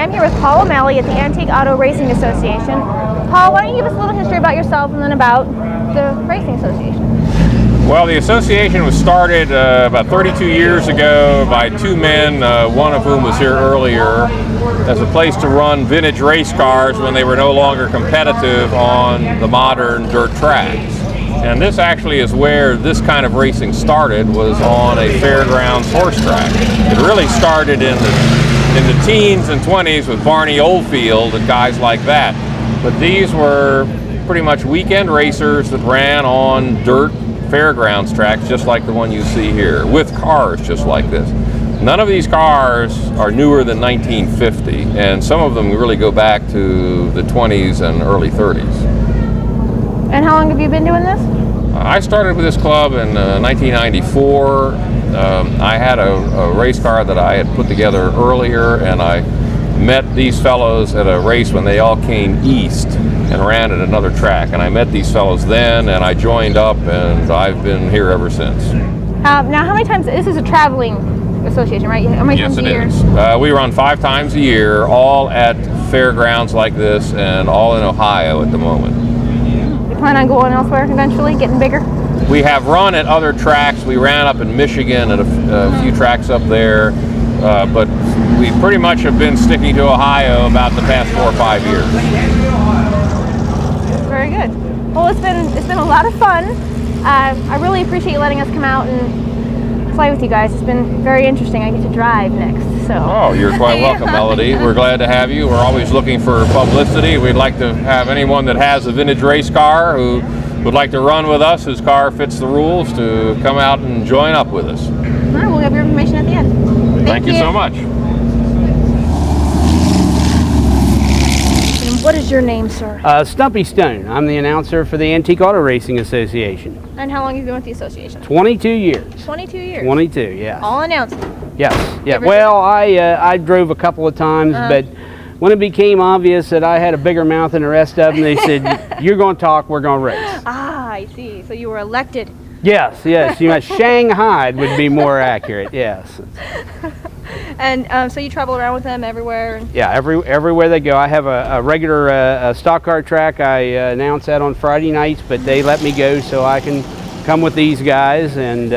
I'm here with Paul O'Malley at the Antique Auto Racing Association. Paul, why don't you give us a little history about yourself and then about the Racing Association? Well, the association was started about 32 years ago by two men, one of whom was here earlier, as a place to run vintage race cars when they were no longer competitive on the modern dirt tracks. And this actually is where this kind of racing started, was on a fairgrounds horse track. It really started in the teens and 20s with Barney Oldfield and guys like that. But these were pretty much weekend racers that ran on dirt fairgrounds tracks just like the one you see here, with cars just like this. None of these cars are newer than 1950, and some of them really go back to the 20s and early 30s. And how long have you been doing this? I started with this club in 1994. I had a race car that I had put together earlier, and I met these fellows at a race when they all came east and ran at another track. And I met these fellows then, and I joined up, and I've been here ever since. Now, how many times, this is a traveling association, right? How many Yes, times it a year? is. We run 5 times a year, all at fairgrounds like this, and all in Ohio at the moment. You plan on going elsewhere eventually, getting bigger? We have run at other tracks. We ran up in Michigan at a few tracks up there, but we pretty much have been sticking to Ohio about the past 4 or 5 years. Very good. Well, it's been a lot of fun. I really appreciate you letting us come out and play with you guys. It's been very interesting. I get to drive next, so. Oh, you're quite welcome, Melody. We're glad to have you. We're always looking for publicity. We'd like to have anyone that has a vintage race car who would like to run with us, whose car fits the rules, to come out and join up with us. All right, we'll have your information at the end. Thank you so much. And what is your name, sir? Stumpy Stone. I'm the announcer for the Antique Auto Racing Association. And how long have you been with the association? 22 years. 22 years. 22, yes. All announcing. Yes, yeah. Ever Well, I drove a couple of times, but when it became obvious that I had a bigger mouth than the rest of them, they said, "You're going to talk, we're going to race." Ah, I see. So you were elected. Yes, yes. You know, shanghaied would be more accurate. Yes. And so you travel around with them everywhere? Yeah, everywhere they go. I have a regular stock car track. I announce that on Friday nights, but they let me go so I can come with these guys, and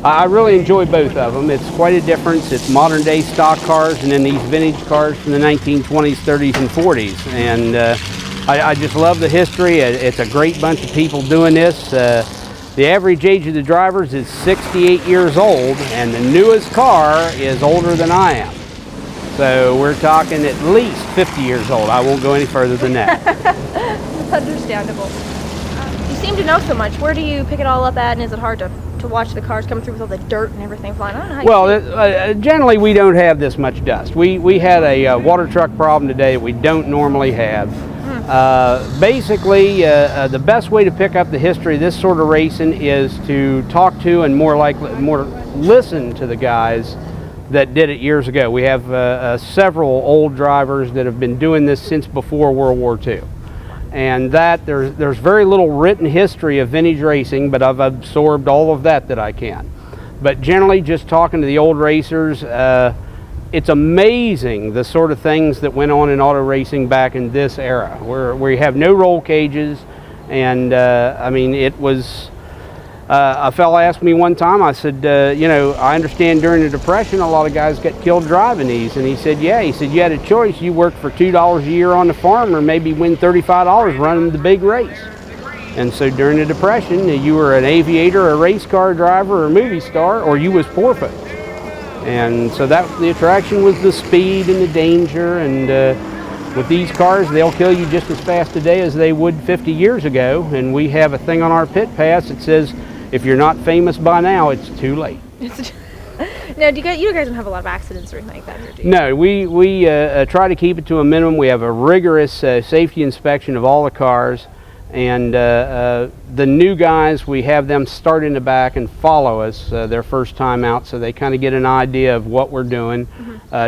I really enjoy both of them. It's quite a difference. It's modern day stock cars and then these vintage cars from the 1920s, 30s, and 40s. And I just love the history. It's a great bunch of people doing this. The average age of the drivers is 68 years old, and the newest car is older than I am. So we're talking at least 50 years old. I won't go any further than that. Understandable. You seem to know so much. Where do you pick it all up at, and is it hard to watch the cars come through with all the dirt and everything flying? I don't know how you Well, generally we don't have this much dust. We had a water truck problem today that we don't normally have. Basically, the best way to pick up the history of this sort of racing is to talk to and more listen to the guys that did it years ago. We have several old drivers that have been doing this since before World War II. And that there's very little written history of vintage racing, but I've absorbed all of that I can. But generally, just talking to the old racers, it's amazing the sort of things that went on in auto racing back in this era, where you have no roll cages, and I mean, it was. A fella asked me one time, I said, you know, I understand during the Depression a lot of guys got killed driving these, and he said, yeah. He said, you had a choice. You worked for $2 a year on the farm, or maybe win $35 running the big race. And so during the Depression, you were an aviator, a race car driver, or a movie star, or you was poor folks. And so that the attraction was the speed and the danger, and with these cars, they'll kill you just as fast today as they would 50 years ago. And we have a thing on our pit pass that says, if you're not famous by now, it's too late. Now, you guys don't have a lot of accidents or anything like that here, do you? No, we try to keep it to a minimum. We have a rigorous safety inspection of all the cars. And the new guys, we have them start in the back and follow us their first time out, so they kind of get an idea of what we're doing.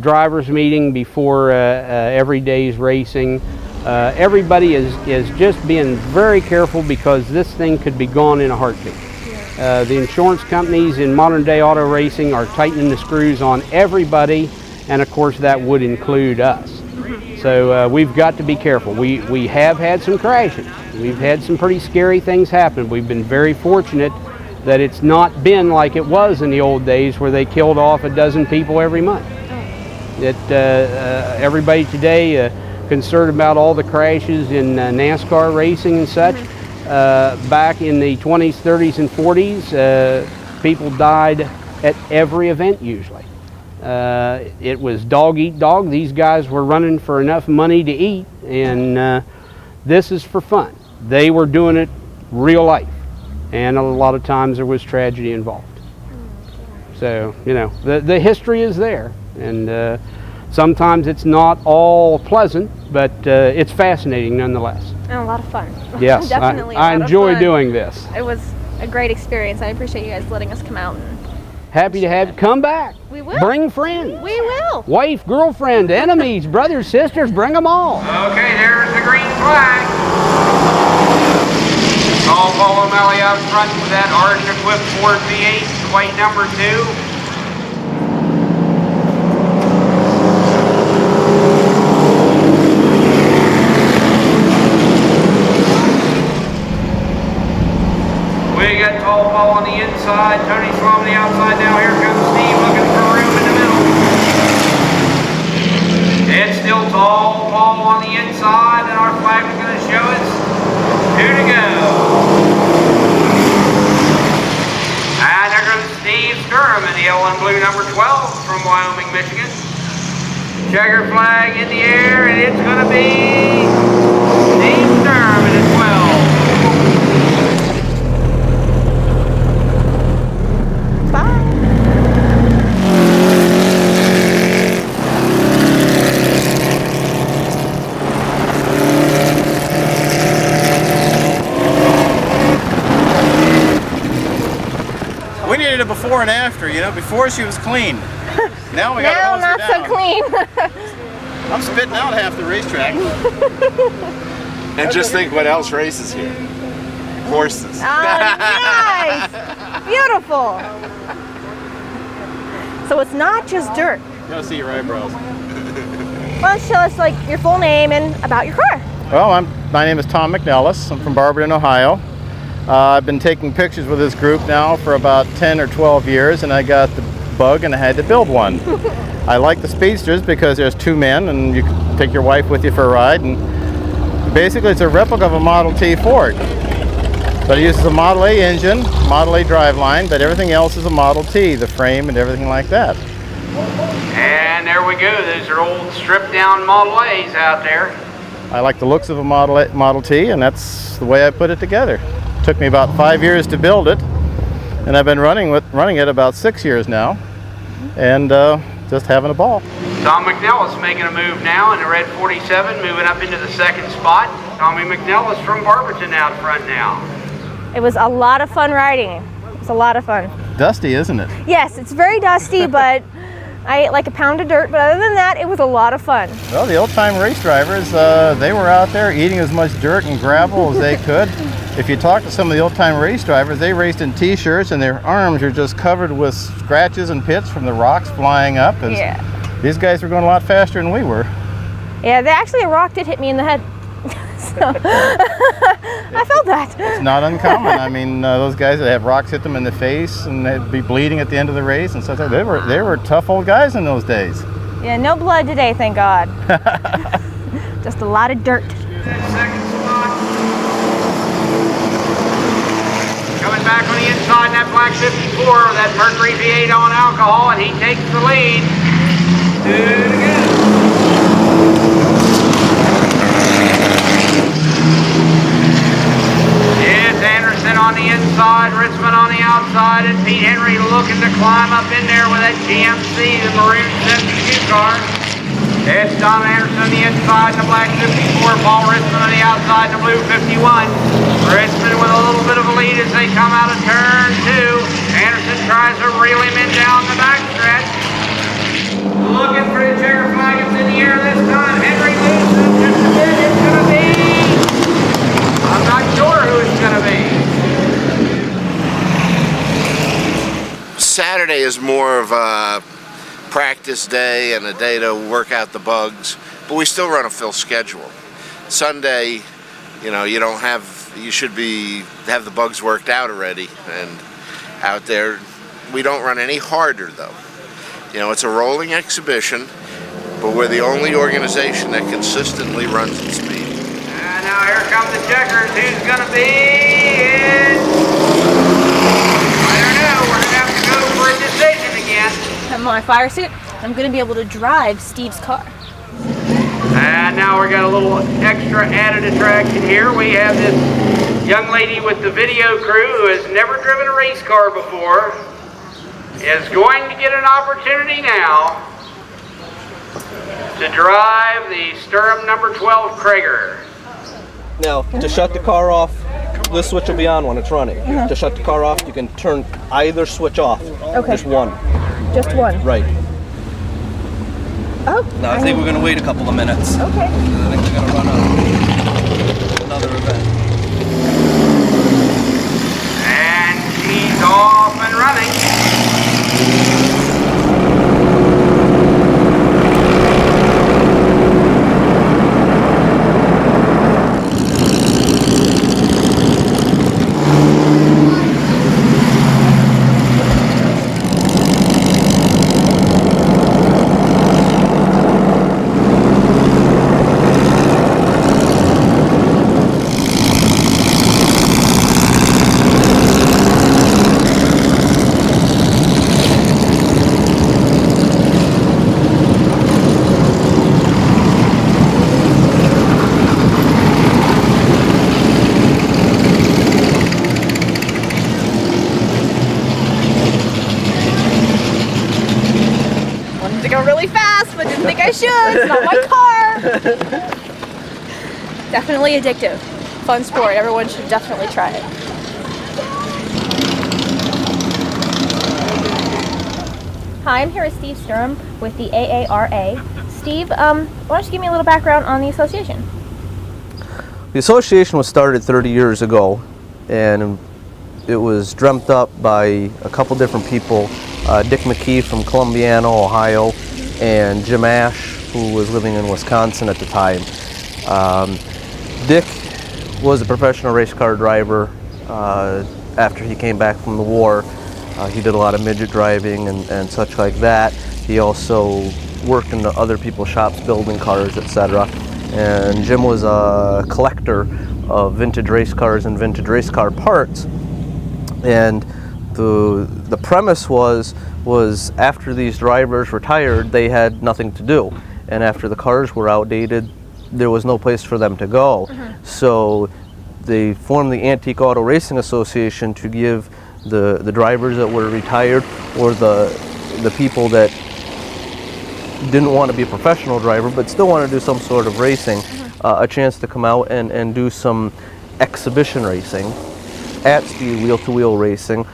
Drivers meeting before every day's racing. Everybody is just being very careful because this thing could be gone in a heartbeat. The insurance companies in modern day auto racing are tightening the screws on everybody, and of course that would include us. So we've got to be careful. We have had some crashes. We've had some pretty scary things happen. We've been very fortunate that it's not been like it was in the old days where they killed off a dozen people every month. Everybody today concerned about all the crashes in NASCAR racing and such. Back in the 20s, 30s, and 40s, people died at every event usually. It was dog eat dog. These guys were running for enough money to eat, and this is for fun. They were doing it real life, and a lot of times there was tragedy involved. So, you know, the history is there, and sometimes it's not all pleasant, but it's fascinating nonetheless. And a lot of fun. Yes, Definitely I a lot of enjoy fun. doing this. It was a great experience. I appreciate you guys letting us come out. And Happy to have you come back. We will. Bring friends. we will. Wife, girlfriend, enemies, brothers, sisters, bring them all. Okay, there's the green flag. Paul O'Malley out front with that Arden-equipped Ford V8, white number 2. We got Tall Paul on the inside, Tony Slom on the outside. Now here comes Steve looking for room in the middle. It's still Tall Paul on the inside, and our flag is going to show us 2 to go. And there goes Steve Sturm in the yellow and blue number 12 from Wyoming, Michigan. Checker flag in the air, and it's going to be Steve Sturm in the 12. We needed a before and after, you know. Before she was clean. Now we got Now to hose her not so down. clean. I'm spitting out half the racetrack. And just think what else races here. Horses. Nice. Beautiful. So it's not just dirt. Gotta see your eyebrows. Why don't you tell us like your full name and about your car? Well, my name is Tom McNellis. I'm from Barberton, Ohio. I've been taking pictures with this group now for about 10 or 12 years, and I got the bug and I had to build one. I like the Speedsters because there's 2 men and you can take your wife with you for a ride, and basically it's a replica of a Model T Ford. But it uses a Model A engine, Model A driveline, but everything else is a Model T, the frame and everything like that. And there we go. Those are old stripped down Model A's out there. I like the looks of a Model T, and that's the way I put it together. Took me about 5 years to build it, and I've been running it about 6 years now, and just having a ball. Tom McNellis making a move now in the red 47, moving up into the 2nd spot. Tommy McNellis from Barberton out front now. It was a lot of fun riding. It was a lot of fun. Dusty, isn't it? Yes, it's very dusty, but I ate like a pound of dirt. But other than that, it was a lot of fun. Well, the old-time race drivers, they were out there eating as much dirt and gravel as they could. If you talk to some of the old-time race drivers, they raced in t-shirts and their arms are just covered with scratches and pits from the rocks flying up. Yeah. These guys were going a lot faster than we were. Yeah, actually a rock did hit me in the head. So I felt that. It's not uncommon. I mean, those guys that have rocks hit them in the face and they'd be bleeding at the end of the race and stuff. They were tough old guys in those days. Yeah, no blood today, thank God. Just a lot of dirt. That 2nd spot. Coming back on the inside, that black 54, that Mercury V8 on alcohol, and he takes the lead. 2 to go. It's Anderson on the inside, Richmond on the outside, and Pete Henry looking to climb up in there with that GMC, the maroon 72 car. It's Don Anderson on the inside, the black 54, Paul Richmond on the outside, the blue 51. Richmond with a little bit of a lead as they come out of turn 2. Anderson tries to reel him in down the backstretch. Looking for the checker flag, it's in the air this time. Henry loses just a bit, it's going to be... I'm not sure who it's going to be. Saturday is more of a practice day and a day to work out the bugs, but we still run a full schedule. Sunday, you know, you should have the bugs worked out already, and out there, we don't run any harder though. You know, it's a rolling exhibition, but we're the only organization that consistently runs at speed. And now here come the checkers. Who's gonna be in? I don't know. We're gonna have to go for a decision again. I'm in my fire suit. I'm going to be able to drive Steve's car. And now we got a little extra added attraction here. We have this young lady with the video crew who has never driven a race car before, is going to get an opportunity now to drive the Sturm number 12 Krager. Now, to shut the car off, this switch will be on when it's running. To shut the car off, you can turn either switch off. Okay. Just one. Just one. Right. Oh. Now, I think we're going to wait a couple of minutes. Okay. I think we're going to run another event. And she's off and running. Wanted to go really fast, but didn't think I should. It's not my car. Definitely addictive. Fun sport. Everyone should definitely try it. Hi, I'm here with Steve Sturm with the AARA. Steve, why don't you give me a little background on the association? The association was started 30 years ago, and it was dreamt up by a couple different people. Dick McKee from Columbiana, Ohio, and Jim Ash, who was living in Wisconsin at the time. Dick was a professional race car driver after he came back from the war. He did a lot of midget driving and such like that. He also worked in the other people's shops building cars, etc. And Jim was a collector of vintage race cars and vintage race car parts. And the premise was after these drivers retired, they had nothing to do. And after the cars were outdated, there was no place for them to go. So they formed the Antique Auto Racing Association to give the drivers that were retired, or the people that didn't want to be a professional driver but still want to do some sort of racing, a chance to come out and do some exhibition racing at speed, wheel-to-wheel racing,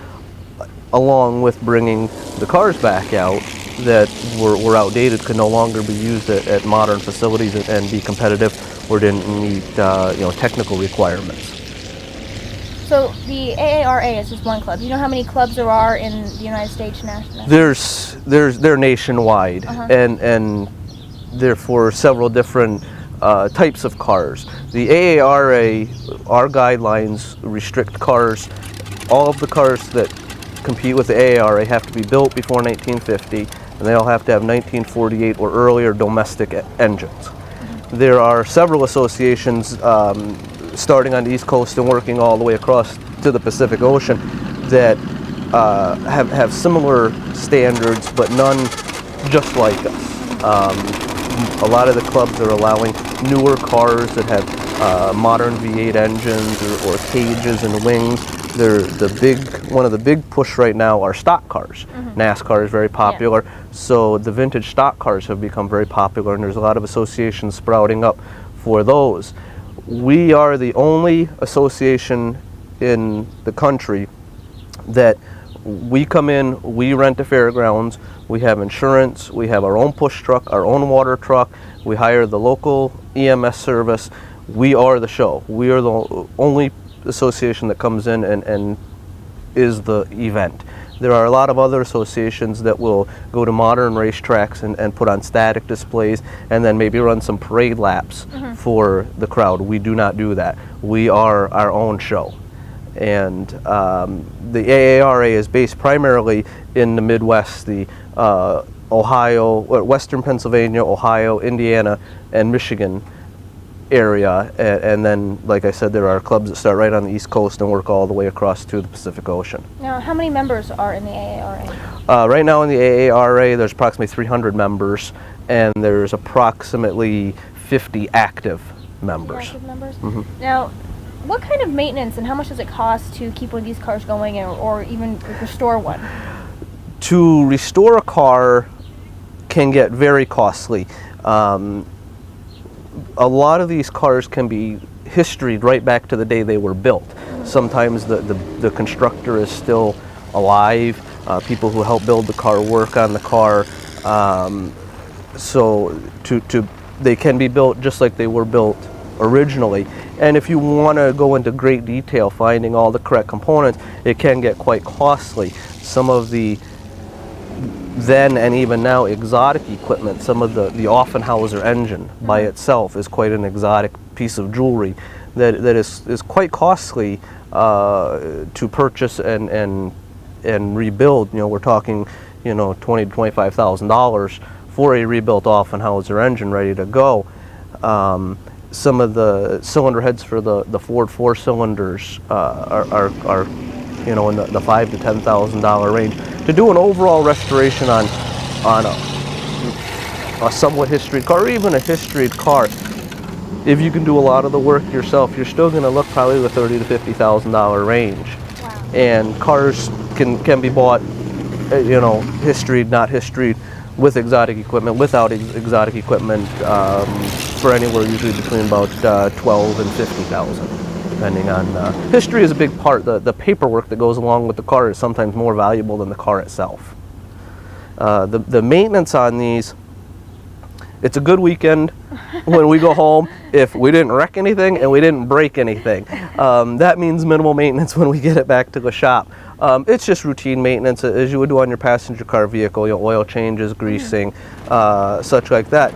along with bringing the cars back out that were outdated, could no longer be used at modern facilities and be competitive, or didn't meet technical requirements. So the AARA is just one club. Do you know how many clubs there are in the United States nationally? They're nationwide, and therefore several different types of cars. The AARA, our guidelines restrict cars. All of the cars that compete with the AARA have to be built before 1950, and they all have to have 1948 or earlier domestic engines. There are several associations starting on the East Coast and working all the way across to the Pacific Ocean that have similar standards, but none just like us. A lot of the clubs are allowing newer cars that have modern V8 engines or cages and wings. One of the big push right now are stock cars. NASCAR is very popular, so the vintage stock cars have become very popular, and there's a lot of associations sprouting up for those. We are the only association in the country that we come in, we rent the fairgrounds, we have insurance, we have our own push truck, our own water truck, we hire the local EMS service. We are the show. We are the only association that comes in and is the event. There are a lot of other associations that will go to modern racetracks and put on static displays and then maybe run some parade laps for the crowd. We do not do that. We are our own show. And the AARA is based primarily in the Midwest, the Ohio, Western Pennsylvania, Ohio, Indiana, and Michigan area, and then, like I said, there are clubs that start right on the East Coast and work all the way across to the Pacific Ocean. Now, how many members are in the AARA? Right now in the AARA, there's approximately 300 members, and there's approximately 50 active members. Active members? Now, what kind of maintenance and how much does it cost to keep one of these cars going or even restore one? To restore a car can get very costly. A lot of these cars can be historied right back to the day they were built. Sometimes the constructor is still alive. People who help build the car work on the car. So they can be built just like they were built originally. And if you want to go into great detail finding all the correct components, it can get quite costly. Some of the then and even now exotic equipment, some of the Offenhauser engine by itself is quite an exotic piece of jewelry that is quite costly to purchase and rebuild. You know, we're talking, you know, $20,000 to $25,000 for a rebuilt Offenhauser engine ready to go. Some of the cylinder heads for the Ford 4-cylinders are you know, in the $5,000 to $10,000 range. To do an overall restoration on a somewhat historied car, or even a historied car, if you can do a lot of the work yourself, you're still going to look probably the $30,000 to $50,000 range. Wow. And cars can be bought, you know, historied, not historied, with exotic equipment, without exotic equipment, for anywhere usually between about $12,000 and $50,000. Depending on history is a big part. The paperwork that goes along with the car is sometimes more valuable than the car itself. The maintenance on these, it's a good weekend when we go home if we didn't wreck anything and we didn't break anything. That means minimal maintenance when we get it back to the shop. It's just routine maintenance as you would do on your passenger car vehicle, you know, oil changes, greasing, such like that.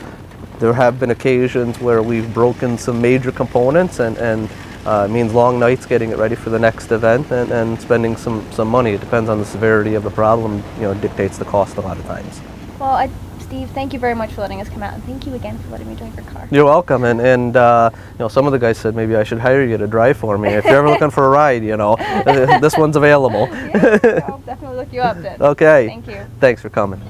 There have been occasions where we've broken some major components and it means long nights getting it ready for the next event and spending some money. It depends on the severity of the problem, you know, dictates the cost a lot of times. Well, Steve, thank you very much for letting us come out, and thank you again for letting me drive your car. You're welcome, and you know, some of the guys said maybe I should hire you to drive for me. If you're ever looking for a ride, you know, this one's available. Yeah, I'll definitely look you up then. Okay. Thank you. Thanks for coming.